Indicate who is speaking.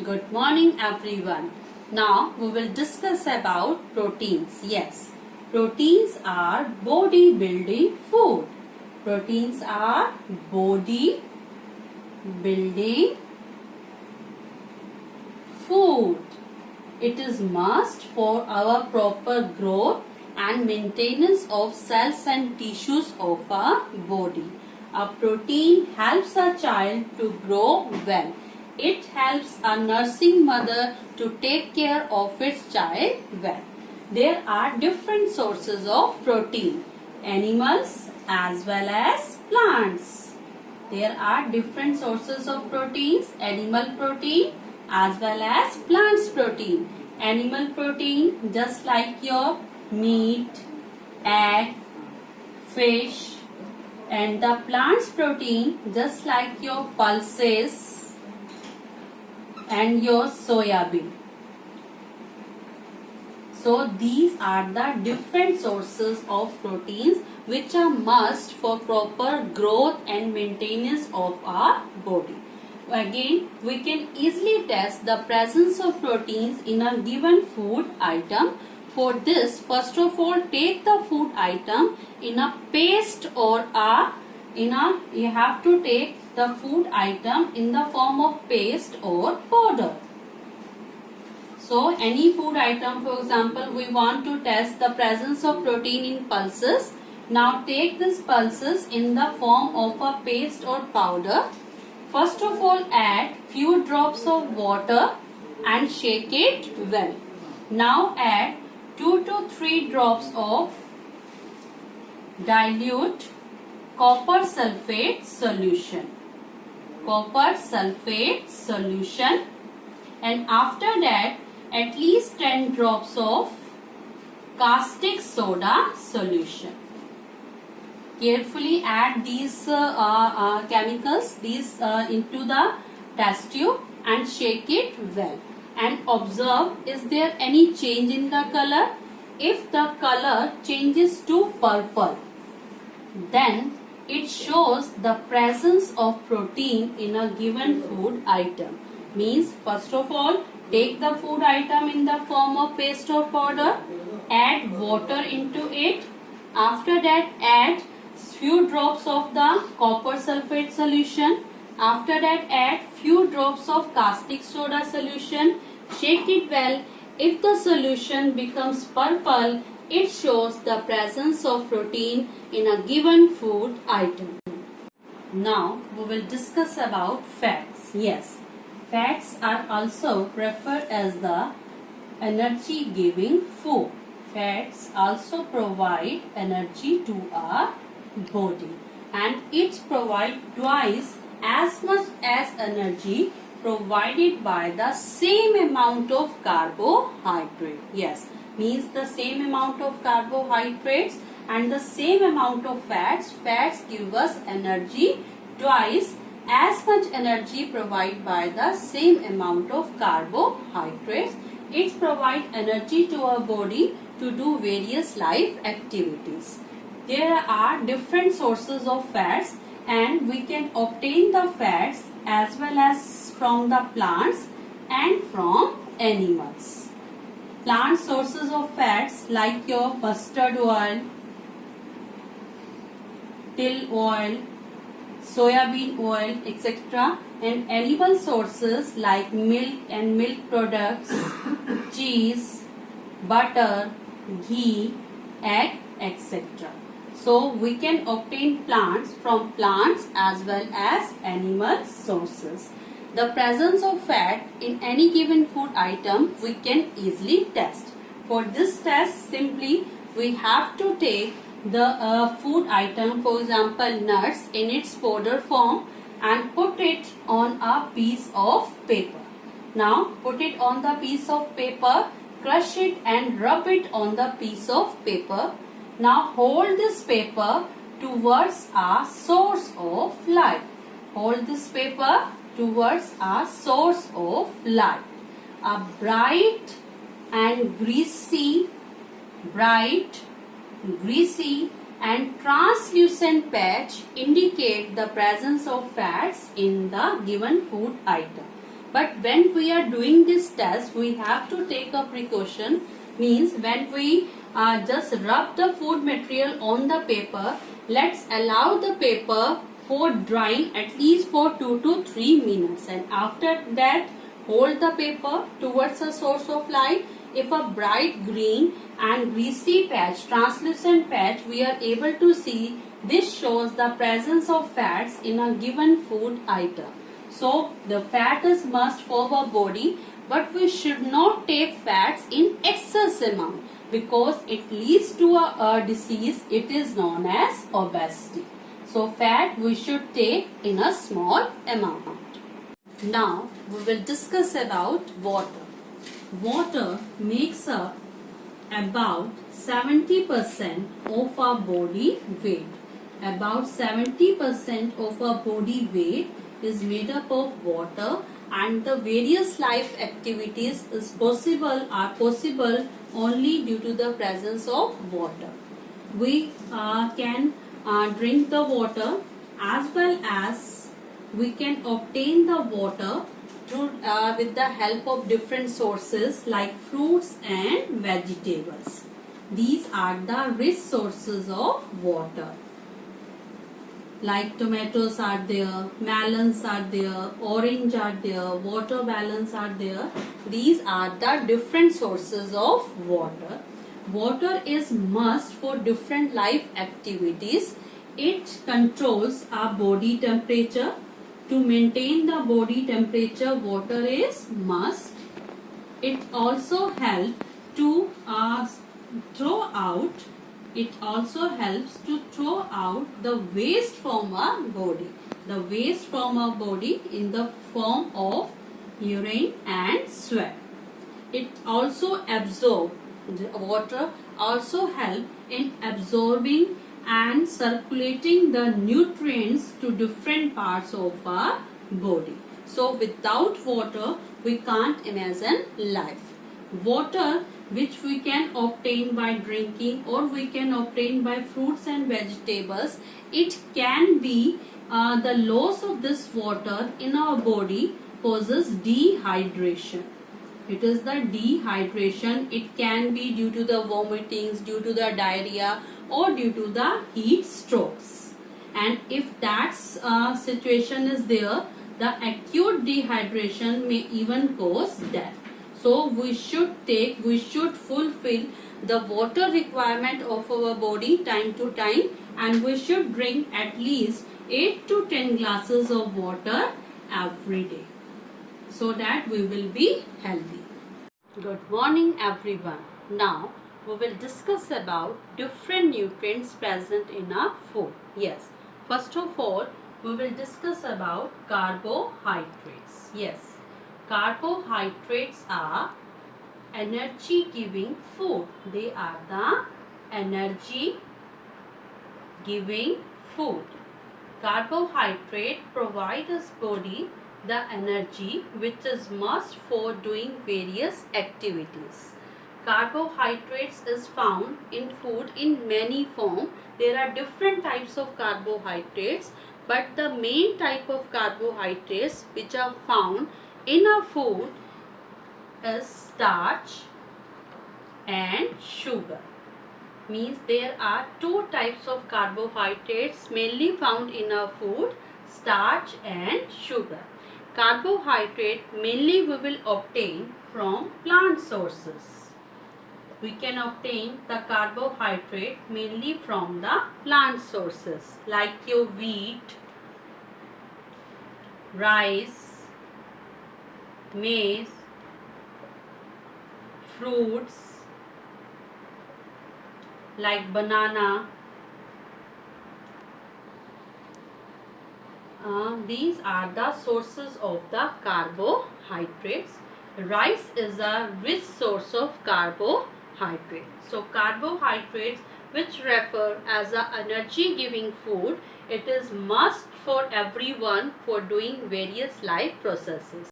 Speaker 1: Good morning everyone. Now we will discuss about proteins. Yes, proteins are body building food. Proteins are body building food. It is must for our proper growth and maintenance of cells and tissues of our body. A protein helps a child to grow well. It helps a nursing mother to take care of its child well. There are different sources of protein, animals as well as plants. There are different sources of proteins, animal protein as well as plants protein. Animal protein just like your meat, egg, fish, and the plants protein just like your pulses and your soya bean. So these are the different sources of proteins which are must for proper growth and maintenance of our body. Again, we can easily test the presence of proteins in a given food item. For this, first of all, take the food item in a paste or you have to take the food item in the form of paste or powder. So, any food item, for example, we want to test the presence of protein in pulses. Now, take these pulses in the form of a paste or powder. First of all, add few drops of water and shake it well. Now, add 2 to 3 drops of dilute copper sulfate solution. Copper sulfate solution, and after that at least 10 drops of caustic soda solution. Carefully add these chemicals into the test tube and shake it well. And observe, is there any change in the color? If the color changes to purple, then it shows the presence of protein in a given food item. Means, first of all, take the food item in the form of paste or powder, add water into it. After that, add few drops of the copper sulfate solution. After that, add few drops of caustic soda solution. Shake it well. If the solution becomes purple, it shows the presence of protein in a given food item. Now, we will discuss about fats. Yes, fats are also referred as the energy giving food. Fats also provide energy to our body, and it provides twice as much as energy provided by the same amount of carbohydrate. Yes, means the same amount of carbohydrates and the same amount of fats. Fats give us energy twice as much energy provided by the same amount of carbohydrates. It provides energy to our body to do various life activities. There are different sources of fats, and we can obtain the fats as well as from the plants and from animals. Plant sources of fats like your mustard oil, till oil, soya bean oil, etc. and animal sources like milk and milk products, cheese, butter, ghee, egg, etc. So we can obtain plants from plants as well as animal sources. The presence of fat in any given food item we can easily test. For this test, simply we have to take the food item, for example nuts, in its powder form and put it on a piece of paper. Now put it on the piece of paper, crush it and rub it on the piece of paper. Now hold this paper towards a source of light. Hold this paper towards a source of light. A bright and greasy and translucent patch indicate the presence of fats in the given food item. But when we are doing this test, we have to take a precaution. Means when we just rub the food material on the paper, let's allow the paper for drying at least for 2 to 3 minutes, and after that hold the paper towards a source of light. If a bright green and greasy patch, translucent patch, we are able to see, this shows the presence of fats in a given food item. So the fat is must for our body, but we should not take fats in excess amount because it leads to a disease. It is known as obesity. So fat we should take in a small amount. Now we will discuss about water. Water makes up about 70% of our body weight. About 70% of our body weight is made up of water, and the various life activities are possible only due to the presence of water. We can drink the water, as well as we can obtain the water through with the help of different sources like fruits and vegetables. These are the rich sources of water. Like tomatoes are there, melons are there, orange are there, watermelons are there. These are the different sources of water. Water is must for different life activities. It controls our body temperature. To maintain the body temperature, water is must. It also helps to throw out. It also helps to throw out the waste from our body. The waste from our body in the form of urine and sweat. It also absorbs. Water also helps in absorbing and circulating the nutrients to different parts of our body. So without water, we can't imagine life. Water which we can obtain by drinking, or we can obtain by fruits and vegetables, it can be the loss of this water in our body causes dehydration. It is the dehydration. It can be due to the vomitings, due to the diarrhea, or due to the heat strokes. And if that situation is there, the acute dehydration may even cause death. So we should fulfill the water requirement of our body time to time, and we should drink at least 8 to 10 glasses of water every day, so that we will be healthy. Good morning everyone. Now we will discuss about different nutrients present in our food. Yes, first of all we will discuss about carbohydrates. Yes, carbohydrates are energy giving food. They are the energy giving food. Carbohydrate provide us body the energy which is must for doing various activities. Carbohydrates is found in food in many forms. There are different types of carbohydrates, but the main type of carbohydrates which are found in our food is starch and sugar. Means there are two types of carbohydrates mainly found in our food, starch and sugar. Carbohydrate mainly we will obtain from plant sources. We can obtain the carbohydrate mainly from the plant sources like your wheat, rice, maize, fruits like banana. These are the sources of the carbohydrates. Rice is a rich source of carbohydrate. So carbohydrates, which refer as a energy giving food, it is must for everyone for doing various life processes.